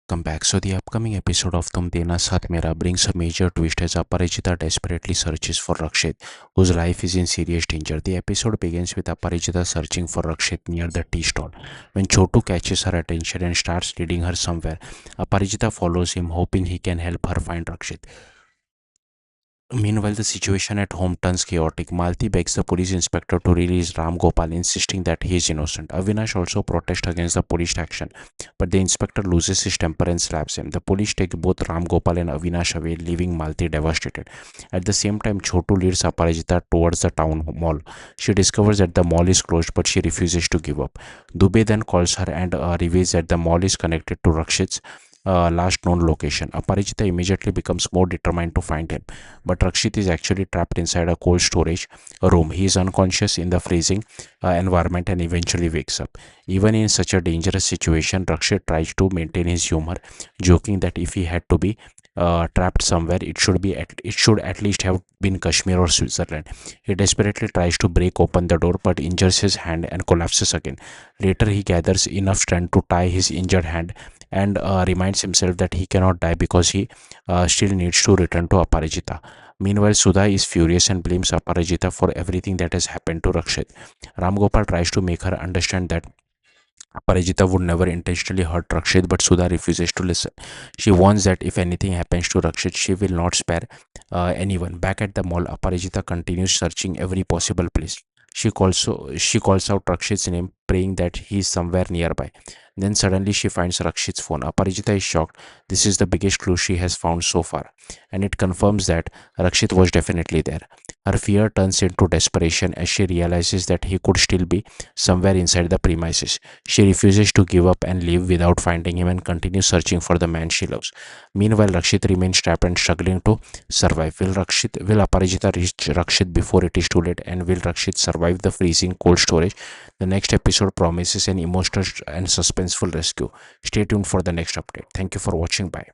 welcome back. So the upcoming episode of Dena, Saath, Mera brings a major twist as Aparajita desperately searches for Rakshit, whose life is in serious danger. The episode begins with Aparajita searching for Rakshit near the tea stall. When Chotu catches her attention and starts leading her somewhere, Aparajita follows him, hoping he can help her find Rakshit. Meanwhile, the situation at home turns chaotic. Malti begs the police inspector to release Ram Gopal, insisting that he is innocent. Avinash also protests against the police action, but the inspector loses his temper and slaps him. The police take both Ram Gopal and Avinash away, leaving Malti devastated. At the same time, Chotu leads Aparajita towards the town mall. She discovers that the mall is closed, but she refuses to give up. Dubey then calls her and reveals that the mall is connected to Rakshit's last known location. Aparajita immediately becomes more determined to find him, but Rakshit is actually trapped inside a cold storage room. He is unconscious in the freezing environment and eventually wakes up. Even in such a dangerous situation, Rakshit tries to maintain his humor, joking that if he had to be trapped somewhere, it should at least have been Kashmir or Switzerland. He desperately tries to break open the door but injures his hand and collapses again. Later, he gathers enough strength to tie his injured hand and reminds himself that he cannot die because he still needs to return to Aparajita. Meanwhile, Sudha is furious and blames Aparajita for everything that has happened to Rakshit. Ram Gopal tries to make her understand that Aparajita would never intentionally hurt Rakshit, but Sudha refuses to listen. She warns that if anything happens to Rakshit, she will not spare anyone. Back at the mall, Aparajita continues searching every possible place. She calls out Rakshit's name, praying that he is somewhere nearby. Then suddenly she finds Rakshit's phone. Aparajita is shocked. This is the biggest clue she has found so far, and it confirms that Rakshit was definitely there. Her fear turns into desperation as she realizes that he could still be somewhere inside the premises. She refuses to give up and leave without finding him and continues searching for the man she loves. Meanwhile, Rakshit remains trapped and struggling to survive. Will Aparajita reach Rakshit before it is too late, and will Rakshit survive the freezing cold storage? The next episode promises an emotional and suspenseful rescue. Stay tuned for the next update. Thank you for watching. Bye.